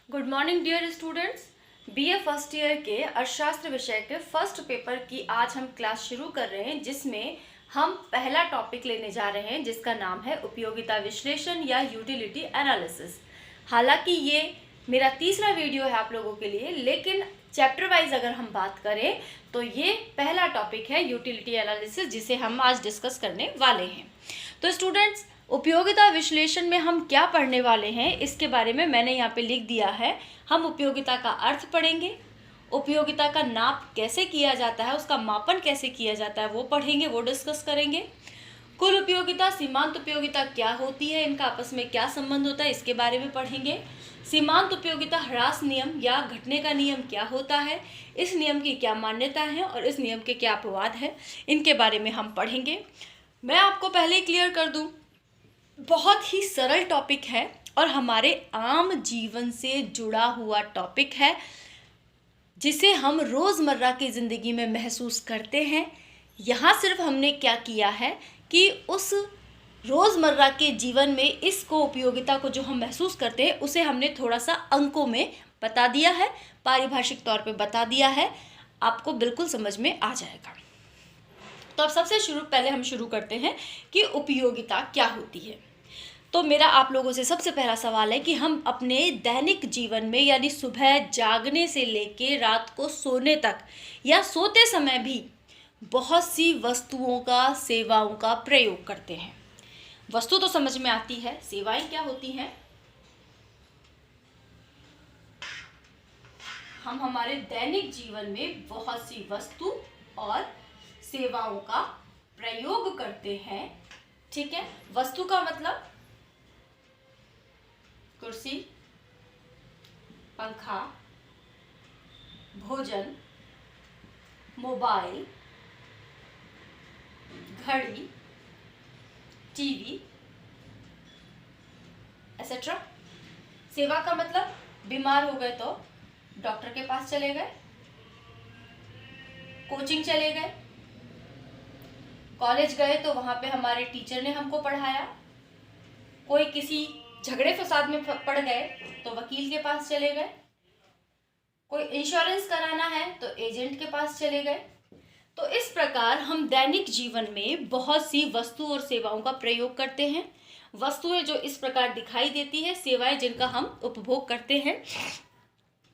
Good morning dear students. BA first year के अर्थशास्त्र विषय के फर्स्ट पेपर की आज हम क्लास शुरू कर रहे हैं, जिसमें हम पहला टॉपिक लेने जा रहे हैं जिसका नाम है उपयोगिता विश्लेषण या यूटिलिटी एनालिसिस। हालांकि ये मेरा तीसरा वीडियो है आप लोगों के लिए, लेकिन चैप्टर वाइज अगर हम बात करें तो ये पहला टॉपिक है यूटिलिटी एनालिसिस, जिसे हम आज डिस्कस करने वाले हैं। तो स्टूडेंट्स, उपयोगिता विश्लेषण में हम क्या पढ़ने वाले हैं इसके बारे में मैंने यहाँ पे लिख दिया है। हम उपयोगिता का अर्थ पढ़ेंगे, उपयोगिता का नाप कैसे किया जाता है, उसका मापन कैसे किया जाता है वो पढ़ेंगे, वो डिस्कस करेंगे। कुल उपयोगिता, सीमांत उपयोगिता क्या होती है, इनका आपस में क्या संबंध होता है इसके बारे में पढ़ेंगे। सीमांत उपयोगिता ह्रास नियम या घटने का नियम क्या होता है, इस नियम की क्या मान्यता है और इस नियम के क्या अपवाद है, इनके बारे में हम पढ़ेंगे। मैं आपको पहले ही क्लियर कर दूं, बहुत ही सरल टॉपिक है और हमारे आम जीवन से जुड़ा हुआ टॉपिक है, जिसे हम रोज़मर्रा की ज़िंदगी में महसूस करते हैं। यहाँ सिर्फ हमने क्या किया है कि उस रोज़मर्रा के जीवन में इसको, उपयोगिता को जो हम महसूस करते हैं उसे हमने थोड़ा सा अंकों में बता दिया है, पारिभाषिक तौर पे बता दिया है, आपको बिल्कुल समझ में आ जाएगा। तो अब सबसे पहले हम शुरू करते हैं कि उपयोगिता क्या होती है। तो मेरा आप लोगों से सबसे पहला सवाल है कि हम अपने दैनिक जीवन में, यानी सुबह जागने से लेके रात को सोने तक या सोते समय भी बहुत सी वस्तुओं का, सेवाओं का प्रयोग करते हैं। वस्तु तो समझ में आती है, सेवाएं क्या होती हैं? हम हमारे दैनिक जीवन में बहुत सी वस्तु और सेवाओं का प्रयोग करते हैं। ठीक है, वस्तु का मतलब कुर्सी, पंखा, भोजन, मोबाइल, घड़ी, टीवी, एसेट्रा। सेवा का मतलब बीमार हो गए तो डॉक्टर के पास चले गए, कोचिंग चले गए, कॉलेज गए तो वहां पे हमारे टीचर ने हमको पढ़ाया, कोई किसी झगड़े फसाद में पड़ गए तो वकील के पास चले गए, कोई इंश्योरेंस कराना है तो एजेंट के पास चले गए। तो इस प्रकार हम दैनिक जीवन में बहुत सी वस्तु और सेवाओं का प्रयोग करते हैं। वस्तुएं जो इस प्रकार दिखाई देती है, सेवाएं जिनका हम उपभोग करते हैं।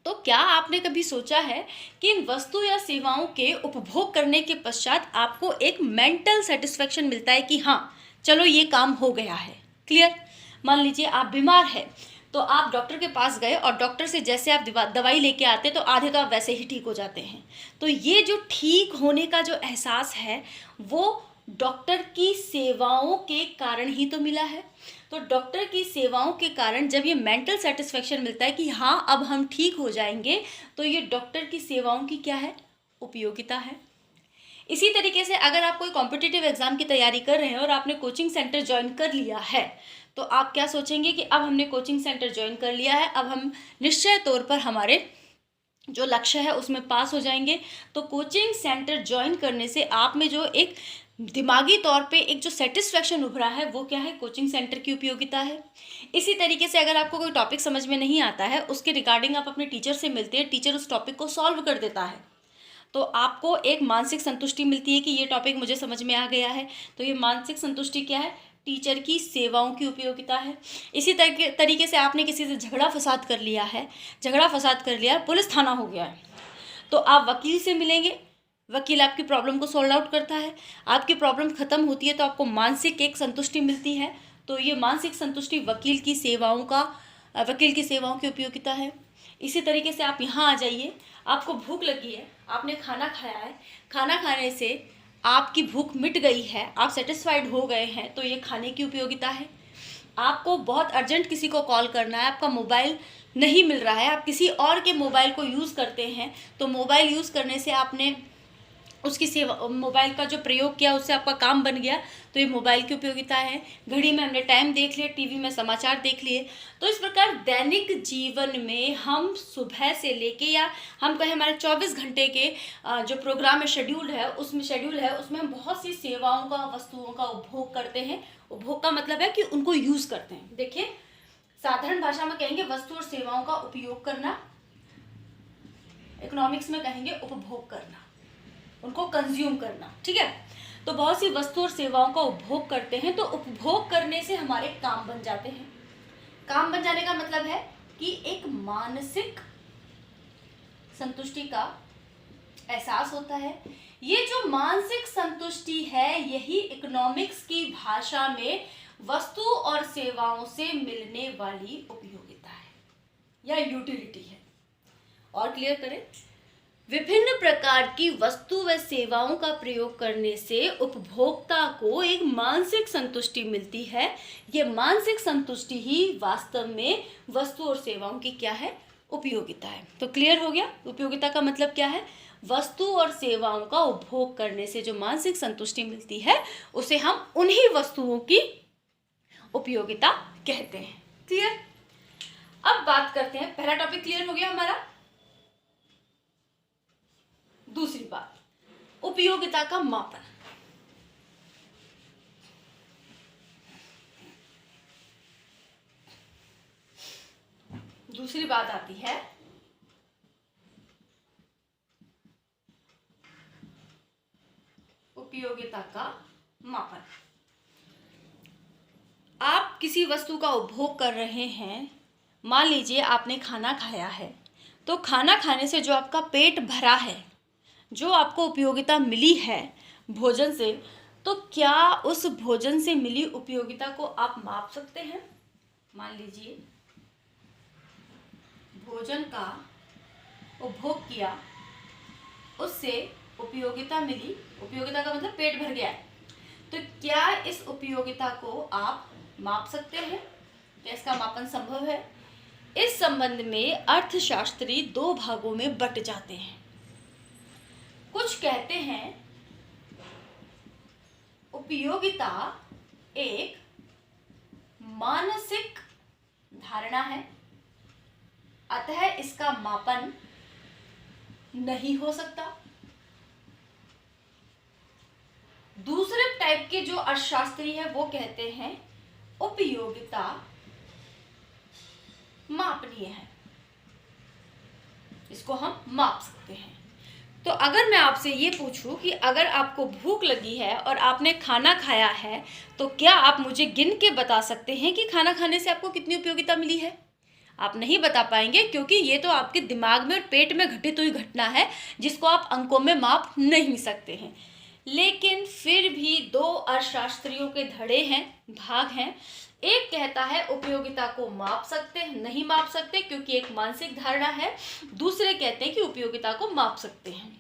तो क्या आपने कभी सोचा है कि इन वस्तु या सेवाओं के उपभोग करने के पश्चात आपको एक मेंटल सेटिस्फेक्शन मिलता है कि हाँ चलो ये काम हो गया है? क्लियर? मान लीजिए आप बीमार हैं तो आप डॉक्टर के पास गए और डॉक्टर से जैसे आप दवाई लेके आते तो आधे तो आप वैसे ही ठीक हो जाते हैं। तो ये जो ठीक होने का जो एहसास है वो डॉक्टर की सेवाओं के कारण ही तो मिला है। तो डॉक्टर की सेवाओं के कारण जब ये मेंटल सेटिस्फेक्शन मिलता है कि हाँ अब हम ठीक हो जाएंगे, तो ये डॉक्टर की सेवाओं की क्या है? उपयोगिता है। इसी तरीके से अगर आप कोई कॉम्पिटिटिव एग्जाम की तैयारी कर रहे हैं और आपने कोचिंग सेंटर ज्वाइन कर लिया है, तो आप क्या सोचेंगे कि अब हमने कोचिंग सेंटर ज्वाइन कर लिया है, अब हम निश्चय तौर पर हमारे जो लक्ष्य है उसमें पास हो जाएंगे। तो कोचिंग सेंटर ज्वाइन करने से आप में जो एक दिमागी तौर पे एक जो सेटिस्फेक्शन उभरा है वो क्या है? कोचिंग सेंटर की उपयोगिता है। इसी तरीके से अगर आपको कोई टॉपिक समझ में नहीं आता है, उसके रिगार्डिंग आप अपने टीचर से मिलते हैं, टीचर उस टॉपिक को सॉल्व कर देता है, तो आपको एक मानसिक संतुष्टि मिलती है कि ये टॉपिक मुझे समझ में आ गया है। तो ये मानसिक संतुष्टि क्या है? टीचर की सेवाओं की उपयोगिता है। इसी तरीके से आपने किसी से झगड़ा फसाद कर लिया, पुलिस थाना हो गया है, तो आप वकील से मिलेंगे, वकील आपकी प्रॉब्लम को सॉल्व आउट करता है, आपकी प्रॉब्लम खत्म होती है तो आपको मानसिक एक संतुष्टि मिलती है। तो ये मानसिक संतुष्टि वकील की सेवाओं की उपयोगिता है। इसी तरीके से आप यहाँ आ जाइए, आपको भूख लगी है, आपने खाना खाया है, खाना खाने से आपकी भूख मिट गई है, आप सेटिस्फाइड हो गए हैं, तो ये खाने की उपयोगिता है। आपको बहुत अर्जेंट किसी को कॉल करना है, आपका मोबाइल नहीं मिल रहा है, आप किसी और के मोबाइल को यूज़ करते हैं, तो मोबाइल यूज़ करने से आपने उसकी सेवा, मोबाइल का जो प्रयोग किया उससे आपका काम बन गया, तो ये मोबाइल की उपयोगिता है। घड़ी में हमने टाइम देख लिया, टीवी में समाचार देख लिए। तो इस प्रकार दैनिक जीवन में हम सुबह से लेके, या हम कहें हमारे 24 घंटे के जो प्रोग्राम है, शेड्यूल है, उसमें हम बहुत सी सेवाओं का, वस्तुओं का उपभोग करते हैं। उपभोग का मतलब है कि उनको यूज़ करते हैं। देखिए, साधारण भाषा में कहेंगे वस्तु और सेवाओं का उपयोग करना, इकोनॉमिक्स में कहेंगे उपभोग करना, उनको कंज्यूम करना। ठीक है, तो बहुत सी वस्तु और सेवाओं का उपभोग करते हैं, तो उपभोग करने से हमारे काम बन जाते हैं। काम बन जाने का मतलब है कि एक मानसिक संतुष्टि का एहसास होता है। ये जो मानसिक संतुष्टि है, यही इकोनॉमिक्स की भाषा में वस्तु और सेवाओं से मिलने वाली उपयोगिता है या यूटिलिटी है। और क्लियर करें, विभिन्न प्रकार की वस्तु व सेवाओं का प्रयोग करने से उपभोक्ता को एक मानसिक संतुष्टि मिलती है। ये मानसिक संतुष्टि ही वास्तव में वस्तु और सेवाओं की क्या है, उपयोगिता है। तो क्लियर हो गया, उपयोगिता का मतलब क्या है, वस्तु और सेवाओं का उपभोग करने से जो मानसिक संतुष्टि मिलती है उसे हम उन्हीं वस्तुओं की उपयोगिता कहते हैं। क्लियर। अब बात करते हैं, पहला टॉपिक क्लियर हो गया हमारा। दूसरी बात, उपयोगिता का मापन। दूसरी बात आती है उपयोगिता का मापन। आप किसी वस्तु का उपभोग कर रहे हैं, मान लीजिए आपने खाना खाया है, तो खाना खाने से जो आपका पेट भरा है, जो आपको उपयोगिता मिली है भोजन से, तो क्या उस भोजन से मिली उपयोगिता को आप माप सकते हैं? मान लीजिए भोजन का उपभोग किया, उससे उपयोगिता मिली, उपयोगिता का मतलब पेट भर गया है, तो क्या इस उपयोगिता को आप माप सकते हैं? क्या इसका मापन संभव है? इस संबंध में अर्थशास्त्री दो भागों में बट जाते हैं। कुछ कहते हैं उपयोगिता एक मानसिक धारणा है, अतः इसका मापन नहीं हो सकता। दूसरे टाइप के जो अर्थशास्त्री है वो कहते हैं उपयोगिता मापनीय है, इसको हम माप सकते हैं। तो अगर मैं आपसे ये पूछूं कि अगर आपको भूख लगी है और आपने खाना खाया है, तो क्या आप मुझे गिन के बता सकते हैं कि खाना खाने से आपको कितनी उपयोगिता मिली है? आप नहीं बता पाएंगे, क्योंकि ये तो आपके दिमाग में और पेट में घटित हुई घटना है, जिसको आप अंकों में माप नहीं सकते हैं। लेकिन फिर भी दो अर्थशास्त्रियों के धड़े हैं, भाग हैं। एक कहता है उपयोगिता को माप सकते हैं, नहीं माप सकते क्योंकि एक मानसिक धारणा है। दूसरे कहते हैं कि उपयोगिता को माप सकते हैं।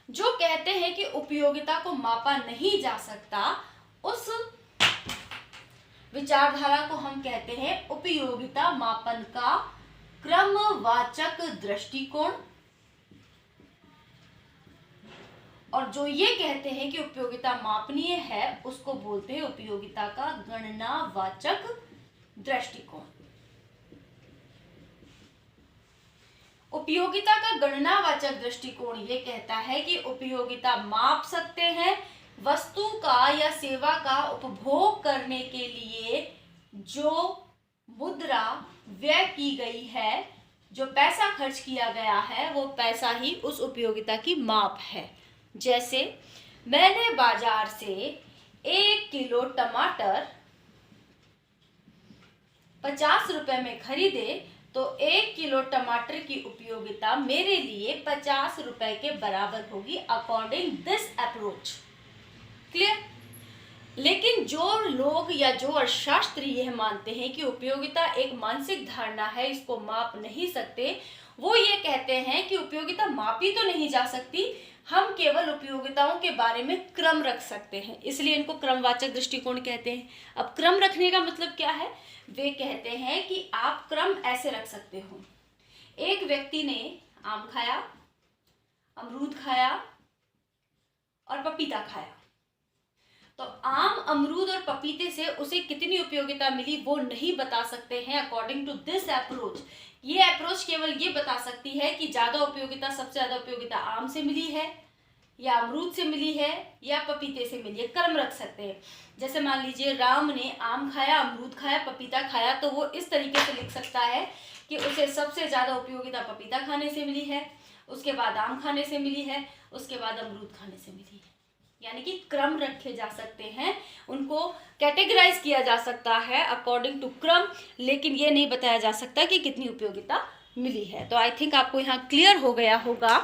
जो कहते हैं कि उपयोगिता को मापा नहीं जा सकता, उस विचारधारा को हम कहते हैं उपयोगिता मापन का क्रमवाचक दृष्टिकोण। और जो ये कहते हैं कि उपयोगिता मापनीय है, उसको बोलते हैं उपयोगिता का गणनावाचक दृष्टिकोण। उपयोगिता का गणनावाचक दृष्टिकोण ये कहता है कि उपयोगिता माप सकते हैं वस्तु का या सेवा का उपभोग करने के लिए जो मुद्रा व्यय की गई है, जो पैसा खर्च किया गया है, वो पैसा ही उस उपयोगिता की माप है। जैसे मैंने बाजार से 1 किलो टमाटर 50 रुपए में खरीदे, तो 1 किलो टमाटर की उपयोगिता मेरे लिए 50 रुपए के बराबर होगी अकॉर्डिंग दिस अप्रोच। क्लियर। लेकिन जो लोग या जो अर्थशास्त्री यह मानते हैं कि उपयोगिता एक मानसिक धारणा है, इसको माप नहीं सकते, वो ये कहते हैं कि उपयोगिता मापी तो नहीं जा सकती, हम केवल उपयोगिताओं के बारे में क्रम रख सकते हैं, इसलिए इनको क्रमवाचक दृष्टिकोण कहते हैं। अब क्रम रखने का मतलब क्या है? वे कहते हैं कि आप क्रम ऐसे रख सकते हो, एक व्यक्ति ने आम खाया, अमरूद खाया और पपीता खाया, तो आम, अमरूद और पपीते से उसे कितनी उपयोगिता मिली वो नहीं बता सकते हैं अकॉर्डिंग टू दिस अप्रोच। ये अप्रोच केवल ये बता सकती है कि ज्यादा उपयोगिता, सबसे ज्यादा उपयोगिता आम से मिली है या अमरूद से मिली है या पपीते से मिली है, क्रम रख सकते हैं। जैसे मान लीजिए राम ने आम खाया, अमरूद खाया, पपीता खाया, तो वो इस तरीके से लिख सकता है कि उसे सबसे ज़्यादा उपयोगिता पपीता खाने से मिली है, उसके बाद आम खाने से मिली है, उसके बाद अमरूद खाने से मिली है। यानी कि क्रम रखे जा सकते हैं, उनको कैटेगराइज किया जा सकता है अकॉर्डिंग टू क्रम, लेकिन ये नहीं बताया जा सकता कि कितनी उपयोगिता मिली है। तो आई थिंक आपको यहाँ क्लियर हो गया होगा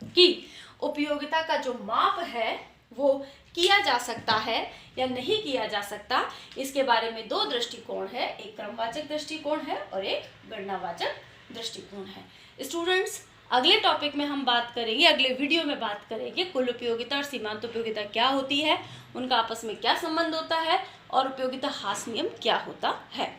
कि उपयोगिता का जो माप है वो किया जा सकता है या नहीं किया जा सकता। इसके बारे में दो दृष्टिकोण है, एक क्रमवाचक दृष्टिकोण है और एक गणनावाचक दृष्टिकोण है। स्टूडेंट्स, अगले टॉपिक में हम बात करेंगे, अगले वीडियो में बात करेंगे कुल उपयोगिता और सीमांत उपयोगिता क्या होती है, उनका आपस में क्या संबंध होता है और उपयोगिता ह्रास नियम क्या होता है।